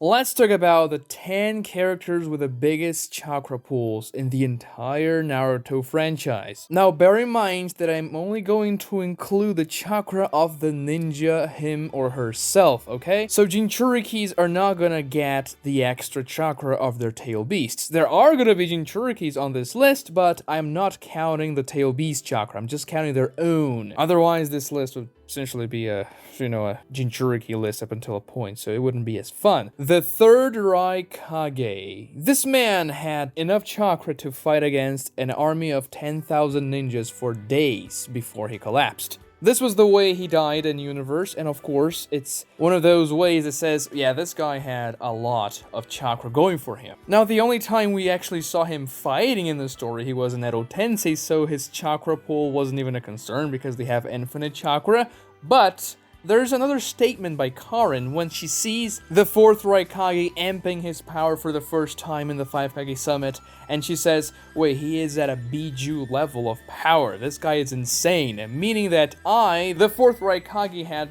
Let's talk about the 10 characters with the biggest chakra pools in the entire Naruto franchise. Now, bear in mind that I'm only going to include the chakra of the ninja, him or herself, okay? So Jinchurikis are not gonna get the extra chakra of their Tailed Beasts. There are gonna be Jinchurikis on this list, but I'm not counting the Tailed Beast Chakra. I'm just counting their own. Otherwise, this list would essentially be a Jinchuriki list up until a point, so it wouldn't be as fun. The third Raikage. This man had enough chakra to fight against an army of 10,000 ninjas for days before he collapsed. This was the way he died in universe, and of course, it's one of those ways that says, yeah, this guy had a lot of chakra going for him. Now, the only time we actually saw him fighting in the story, he was in Edo Tensei, so his chakra pool wasn't even a concern because they have infinite chakra, but there's another statement by Karin when she sees the fourth Raikage amping his power for the first time in the 5 Kage Summit, and she says, wait, he is at a Biju level of power. This guy is insane, meaning that the fourth Raikage had,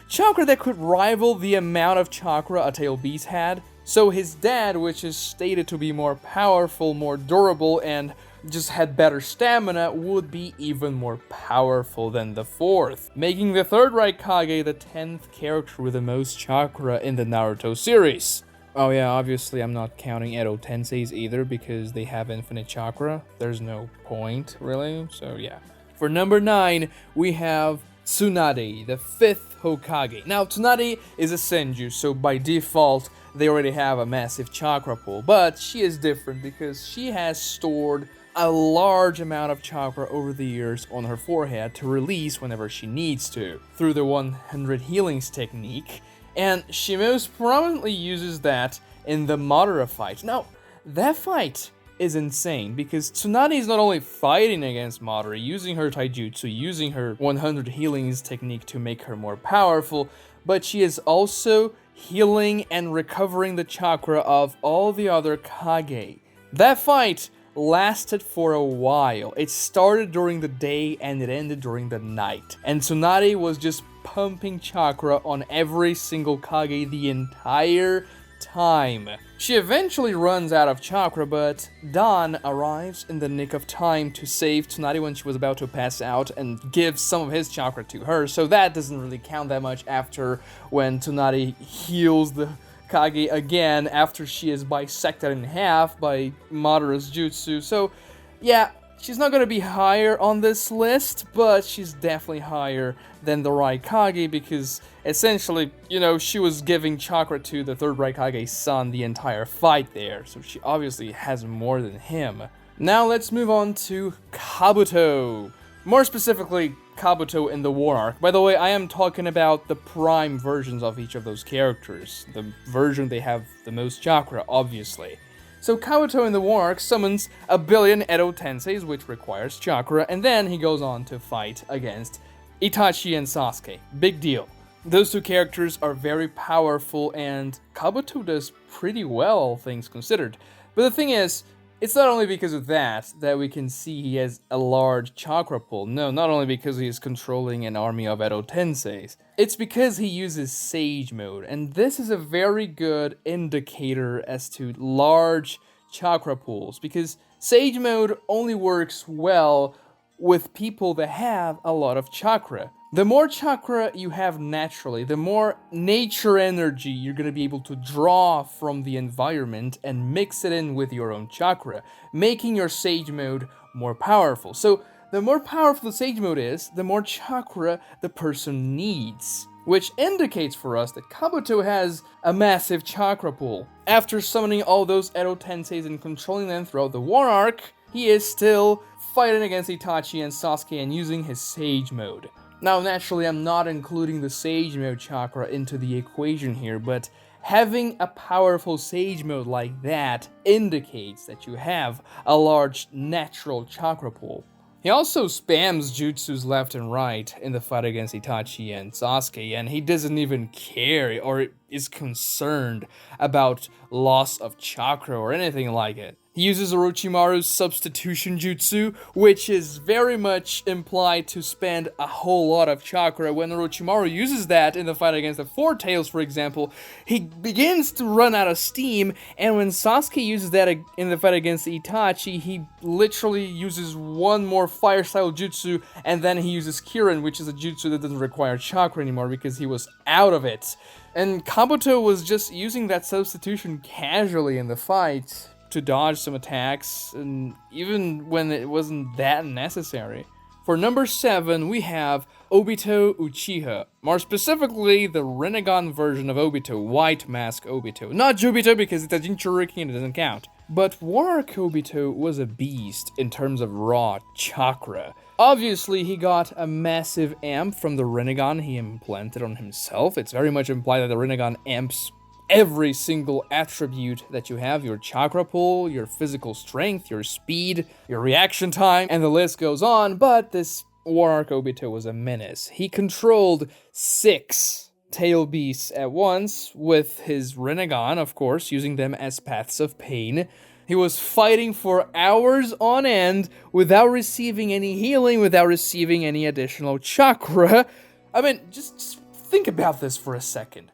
chakra that could rival the amount of chakra a Tailed Beast had. So his dad, which is stated to be more powerful, more durable, and just had better stamina, would be even more powerful than the fourth, making the third Raikage the 10th character with the most chakra in the Naruto series. Oh yeah, obviously I'm not counting Edo Tensei's either because they have infinite chakra. There's no point, really, so yeah. For number 9, we have Tsunade, the 5th Hokage. Now, Tsunade is a Senjuu, so by default, they already have a massive chakra pool, but she is different because she has stored a large amount of chakra over the years on her forehead to release whenever she needs to, through the 100 healings technique, and she most prominently uses that in the Madara fight. Now, that fight is insane because Tsunade is not only fighting against Madara, using her taijutsu, using her 100 healings technique to make her more powerful, but she is also healing and recovering the chakra of all the other Kage. That fight lasted for a while. It started during the day and it ended during the night. And Tsunade was just pumping chakra on every single Kage the entire time. She eventually runs out of chakra, but Dan arrives in the nick of time to save Tsunade when she was about to pass out and gives some of his chakra to her, so that doesn't really count that much after when Tsunade heals the Kage again after she is bisected in half by Madara's jutsu. So yeah, she's not going to be higher on this list, but she's definitely higher than the Raikage because essentially, she was giving chakra to the third Raikage's son the entire fight there, so she obviously has more than him. Now let's move on to Kabuto. More specifically, Kabuto in the War Arc. By the way, I am talking about the prime versions of each of those characters. The version they have the most chakra, obviously. So Kabuto in the War Arc summons a billion Edo Tenseis, which requires chakra, and then he goes on to fight against Itachi and Sasuke. Big deal. Those two characters are very powerful, and Kabuto does pretty well, all things considered. But the thing is, it's not only because of that we can see he has a large chakra pool. No, not only because he is controlling an army of Edo Tenseis. It's because he uses Sage Mode, and this is a very good indicator as to large chakra pools, because Sage Mode only works well with people that have a lot of chakra. The more chakra you have naturally, the more nature energy you're going to be able to draw from the environment and mix it in with your own chakra, making your Sage Mode more powerful. So the more powerful the Sage Mode is, the more chakra the person needs, which indicates for us that Kabuto has a massive chakra pool. After summoning all those Edo Tenseis and controlling them throughout the War Arc, he is still fighting against Itachi and Sasuke and using his Sage Mode. Now, naturally, I'm not including the Sage Mode chakra into the equation here, but having a powerful Sage Mode like that indicates that you have a large natural chakra pool. He also spams jutsus left and right in the fight against Itachi and Sasuke, and he doesn't even care or is concerned about loss of chakra or anything like it. He uses Orochimaru's substitution jutsu, which is very much implied to spend a whole lot of chakra. When Orochimaru uses that in the fight against the Four Tails, for example, he begins to run out of steam, and when Sasuke uses that in the fight against Itachi, he literally uses one more fire-style jutsu, and then he uses Kirin, which is a jutsu that doesn't require chakra anymore because he was out of it. And Kabuto was just using that substitution casually in the fight to dodge some attacks, and even when it wasn't that necessary. For number 7, we have Obito Uchiha. More specifically, the Rinnegan version of Obito, White Mask Obito. Not Jubito because it's a Jinchuriki and it doesn't count. But War Arc Obito was a beast in terms of raw chakra. Obviously, he got a massive amp from the Rinnegan he implanted on himself. It's very much implied that the Rinnegan amps every single attribute that you have, your chakra pool, your physical strength, your speed, your reaction time, and the list goes on, but this War Arc Obito was a menace. He controlled 6 Tailed Beasts at once, with his Rinnegan, of course, using them as paths of pain. He was fighting for hours on end without receiving any healing, without receiving any additional chakra. I mean, just think about this for a second.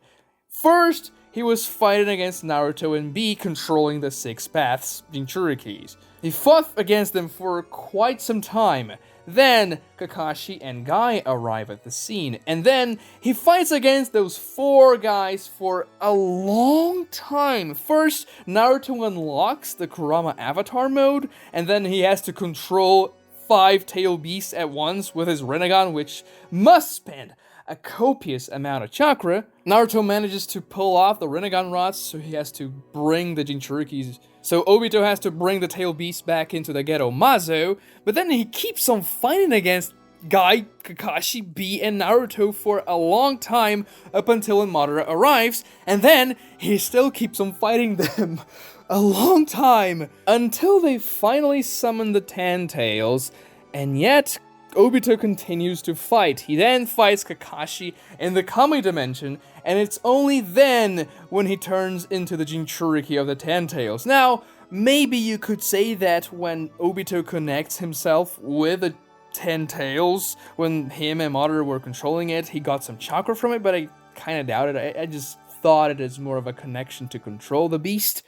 First, he was fighting against Naruto and B, controlling the 6 paths, Jinchurikis. He fought against them for quite some time. Then, Kakashi and Guy arrive at the scene, and then he fights against those 4 guys for a long time. First, Naruto unlocks the Kurama Avatar mode, and then he has to control 5 Tailed Beasts at once with his Rinnegan, which must spend a copious amount of chakra. Naruto manages to pull off the Rinnegan rods, so he has to bring the Jinchurikis. So Obito has to bring the Tailed Beast back into the Ghetto Mazo, but then he keeps on fighting against Guy, Kakashi, B, and Naruto for a long time up until Madara arrives, and then he still keeps on fighting them a long time until they finally summon the 10 Tails, and yet Obito continues to fight. He then fights Kakashi in the Kami dimension, and it's only then when he turns into the Jinchuriki of the 10 Tails. Now, maybe you could say that when Obito connects himself with the 10 Tails, when him and Madara were controlling it, he got some chakra from it, but I kind of doubt it. I just thought it as more of a connection to control the beast.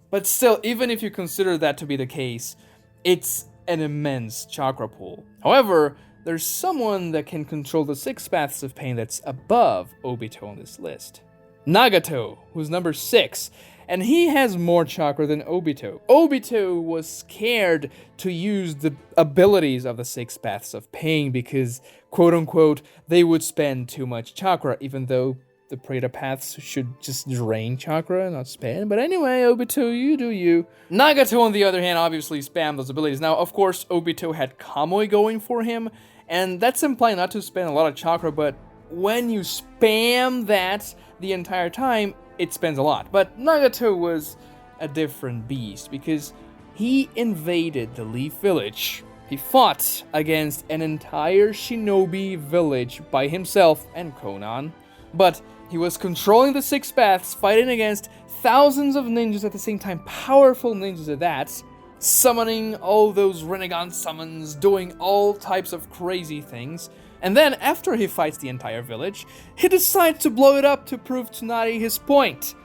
But still, even if you consider that to be the case, it's an immense chakra pool. However, there's someone that can control the 6 paths of pain that's above Obito on this list. Nagato, who's number 6, and he has more chakra than Obito. Obito was scared to use the abilities of the 6 paths of pain because, quote-unquote, they would spend too much chakra, even though the Preta paths should just drain chakra, not spam. But anyway, Obito, you do you. Nagato, on the other hand, obviously spammed those abilities. Now, of course, Obito had Kamui going for him, and that's implying not to spend a lot of chakra, but when you spam that the entire time, it spends a lot. But Nagato was a different beast, because he invaded the Leaf Village. He fought against an entire shinobi village by himself and Konan, but he was controlling the 6 paths, fighting against thousands of ninjas at the same time, powerful ninjas at that, summoning all those Rinnegan summons, doing all types of crazy things. And then, after he fights the entire village, he decides to blow it up to prove Tsunade his point.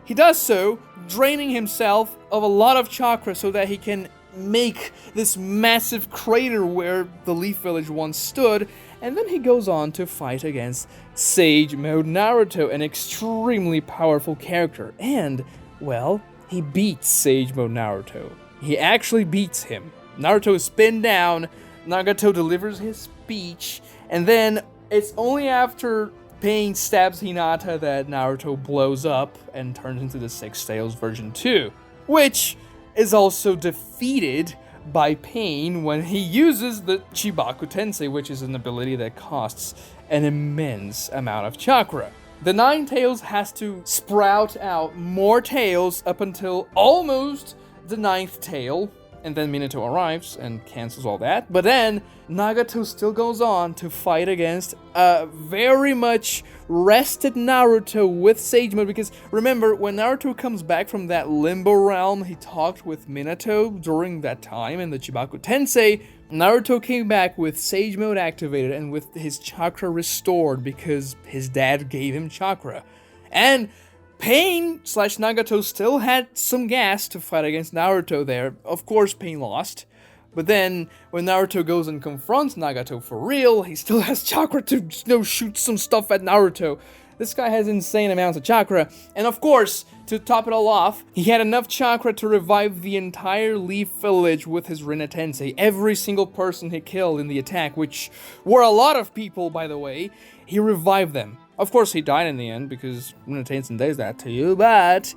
He does so, draining himself of a lot of chakra so that he can make this massive crater where the Leaf Village once stood, and then he goes on to fight against Sage Mode Naruto, an extremely powerful character, and, well, he beats Sage Mode Naruto. He actually beats him. Naruto is pinned down, Nagato delivers his speech, and then it's only after Pain stabs Hinata that Naruto blows up and turns into the 6 Tails version 2, which is also defeated by Pain when he uses the Chibaku Tensei, which is an ability that costs an immense amount of chakra. The 9 Tails has to sprout out more tails up until almost the 9th tail, And then Minato arrives and cancels all that. But then Nagato still goes on to fight against a very much rested Naruto with Sage Mode. Because remember, when Naruto comes back from that limbo realm, he talked with Minato during that time in the Chibaku Tensei. Naruto came back with Sage Mode activated and with his chakra restored because his dad gave him chakra. And Pain/Nagato still had some gas to fight against Naruto there. Of course, Pain lost. But then, when Naruto goes and confronts Nagato for real, he still has chakra to, shoot some stuff at Naruto. This guy has insane amounts of chakra. And of course, to top it all off, he had enough chakra to revive the entire Leaf Village with his Rinne Tensei. Every single person he killed in the attack, which were a lot of people, by the way, he revived them. Of course, he died in the end, because Rinne Tensei does that to you, but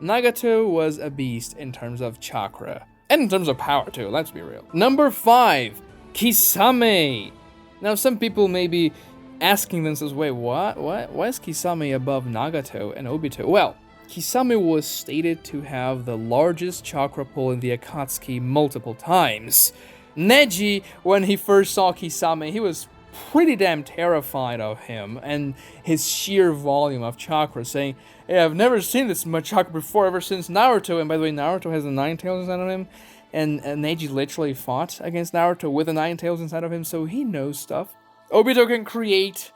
Nagato was a beast in terms of chakra. And in terms of power, too, let's be real. Number 5, Kisame. Now, some people may be asking themselves, wait, what? Why is Kisame above Nagato and Obito? Well, Kisame was stated to have the largest chakra pool in the Akatsuki multiple times. Neji, when he first saw Kisame, he was pretty damn terrified of him and his sheer volume of chakra, saying, hey, I've never seen this much chakra before ever since Naruto. And by the way, Naruto has the 9 tails inside of him, and Neji literally fought against Naruto with the 9 tails inside of him, so he knows stuff. Obito can create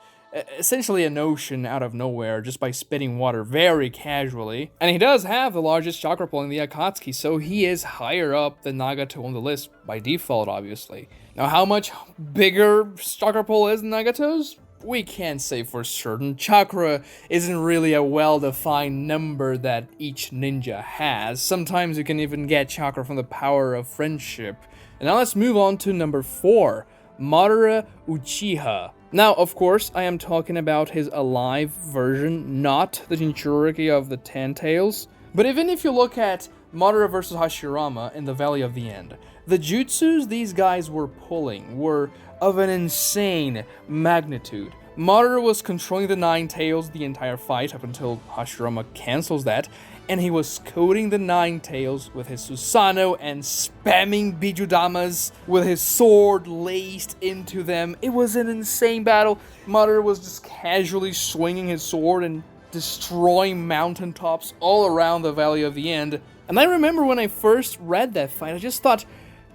essentially an ocean out of nowhere just by spitting water very casually. And he does have the largest chakra pool in the Akatsuki, so he is higher up than Nagato on the list by default, obviously. Now, how much bigger chakra pool is than Nagato's? We can't say for certain. Chakra isn't really a well-defined number that each ninja has. Sometimes you can even get chakra from the power of friendship. And now let's move on to number 4, Madara Uchiha. Now, of course, I am talking about his alive version, not the Jinchuriki of the 10 tails. But even if you look at Madara versus Hashirama in the Valley of the End, the jutsus these guys were pulling were of an insane magnitude. Madara was controlling the 9 tails the entire fight up until Hashirama cancels that, and he was coating the 9 tails with his Susanoo and spamming Bijudamas with his sword laced into them. It was an insane battle. Madara was just casually swinging his sword and destroying mountaintops all around the Valley of the End. And I remember when I first read that fight, I just thought,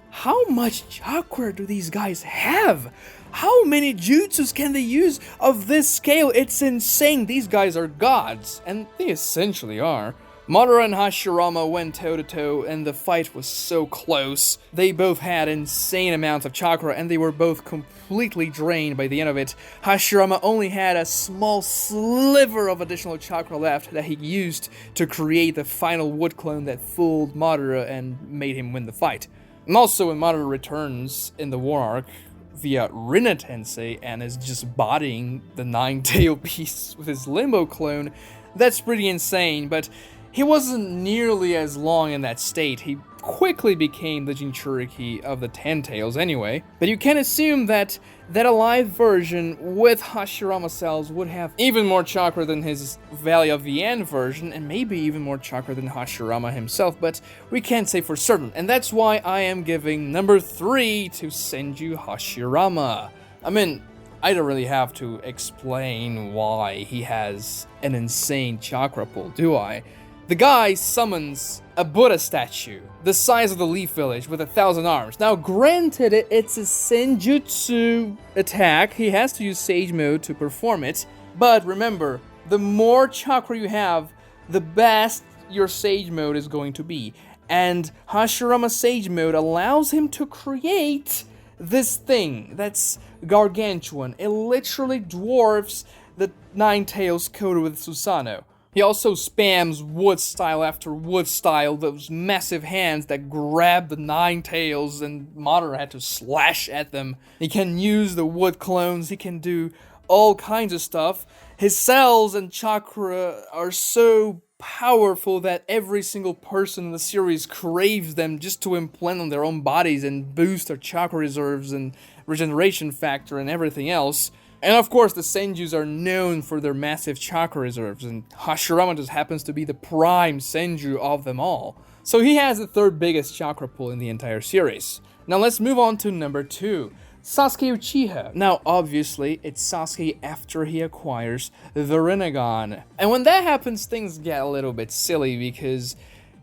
how much chakra do these guys have? How many jutsus can they use of this scale? It's insane. These guys are gods, and they essentially are. Madara and Hashirama went toe-to-toe, and the fight was so close. They both had insane amounts of chakra, and they were both completely drained by the end of it. Hashirama only had a small sliver of additional chakra left that he used to create the final wood clone that fooled Madara and made him win the fight. And also, when Madara returns in the war arc via Rinne Tensei and is just bodying the 9 tailed beasts with his limbo clone, that's pretty insane, but he wasn't nearly as long in that state. He quickly became the Jinchuriki of the 10 tails anyway. But you can assume that that alive version with Hashirama cells would have even more chakra than his Valley of the End version, and maybe even more chakra than Hashirama himself, but we can't say for certain. And that's why I am giving number 3 to Senju Hashirama. I mean, I don't really have to explain why he has an insane chakra pool, do I? The guy summons a Buddha statue, the size of the Leaf Village, with 1,000 arms. Now, granted, it's a Senjutsu attack. He has to use Sage Mode to perform it. But remember, the more chakra you have, the best your Sage Mode is going to be. And Hashirama Sage Mode allows him to create this thing that's gargantuan. It literally dwarfs the 9 tails coated with Susanoo. He also spams wood style after wood style, those massive hands that grab the 9 tails, and Madara had to slash at them. He can use the wood clones, he can do all kinds of stuff. His cells and chakra are so powerful that every single person in the series craves them just to implant on their own bodies and boost their chakra reserves and regeneration factor and everything else. And of course, the Senjus are known for their massive chakra reserves, and Hashirama just happens to be the prime Senju of them all. So he has the third biggest chakra pool in the entire series. Now let's move on to number 2. Sasuke Uchiha. Now, obviously, it's Sasuke after he acquires the Rinnegan. And when that happens, things get a little bit silly because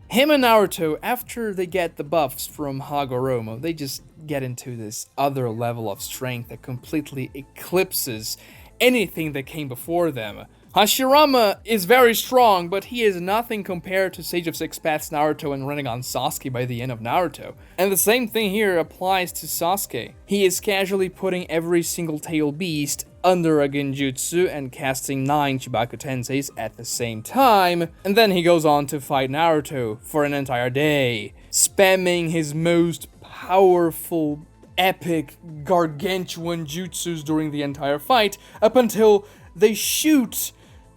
him and Naruto, after they get the buffs from Hagoromo, they just get into this other level of strength that completely eclipses anything that came before them. Hashirama is very strong, but he is nothing compared to Sage of Six Paths Naruto and Rinnegan Sasuke by the end of Naruto. And the same thing here applies to Sasuke. He is casually putting every single Tailed Beast under a Genjutsu and casting 9 Chibaku Tenseis at the same time, and then he goes on to fight Naruto for an entire day, spamming his most powerful, epic, gargantuan jutsus during the entire fight, up until they shoot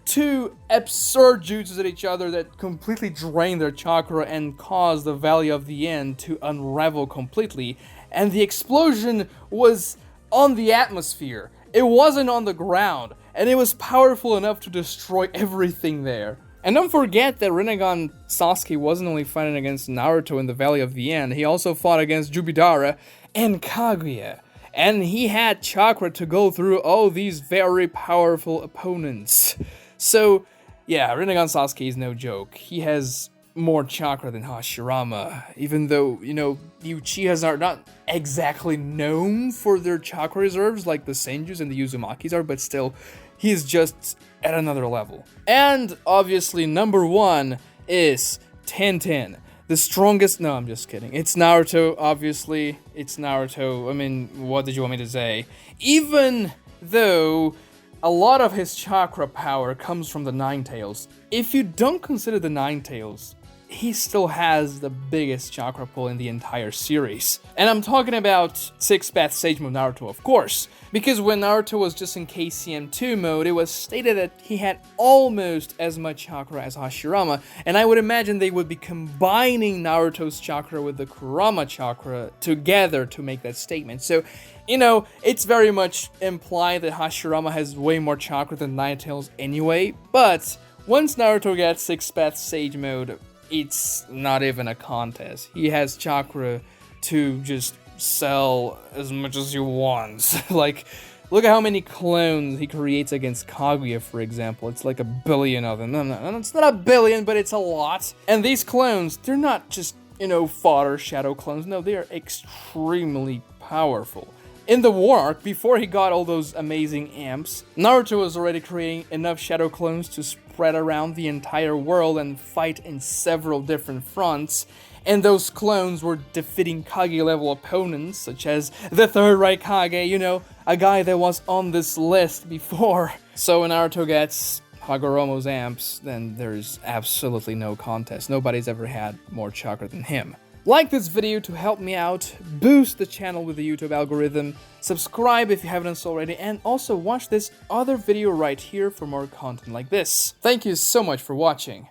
2 absurd jutsus at each other that completely drain their chakra and cause the Valley of the End to unravel completely. And the explosion was on the atmosphere. It wasn't on the ground, and it was powerful enough to destroy everything there. And don't forget that Rinnegan Sasuke wasn't only fighting against Naruto in the Valley of the End, he also fought against Jubidara and Kaguya. And he had chakra to go through all these very powerful opponents. So, yeah, Rinnegan Sasuke is no joke. He has more chakra than Hashirama, even though, you know, the Uchihas are not exactly known for their chakra reserves like the Senjus and the Uzumakis are, but still, he is just at another level. And, obviously, number 1 is Tenten. The strongest... No, I'm just kidding. It's Naruto, obviously. It's Naruto. I mean, what did you want me to say? Even though a lot of his chakra power comes from the Nine Tails, if you don't consider the Nine Tails, he still has the biggest chakra pool in the entire series. And I'm talking about Six Path Sage Mode Naruto, of course, because when Naruto was just in KCM2 mode, it was stated that he had almost as much chakra as Hashirama, and I would imagine they would be combining Naruto's chakra with the Kurama chakra together to make that statement. So, you know, it's very much implied that Hashirama has way more chakra than Nine Tails anyway, but once Naruto gets Six Path Sage Mode, it's not even a contest. He has chakra to just sell as much as he wants. Like, look at how many clones he creates against Kaguya, for example. It's like 1 billion of them. No, it's not 1 billion, but it's a lot. And these clones, they're not just, you know, fodder shadow clones. No, they are extremely powerful. In the War Arc, before he got all those amazing amps, Naruto was already creating enough shadow clones to spread around the entire world and fight in several different fronts, and those clones were defeating Kage-level opponents, such as the third Raikage, you know, a guy that was on this list before. So when Naruto gets Hagoromo's amps, then there's absolutely no contest. Nobody's ever had more chakra than him. Like this video to help me out, boost the channel with the YouTube algorithm, subscribe if you haven't already, and also watch this other video right here for more content like this. Thank you so much for watching.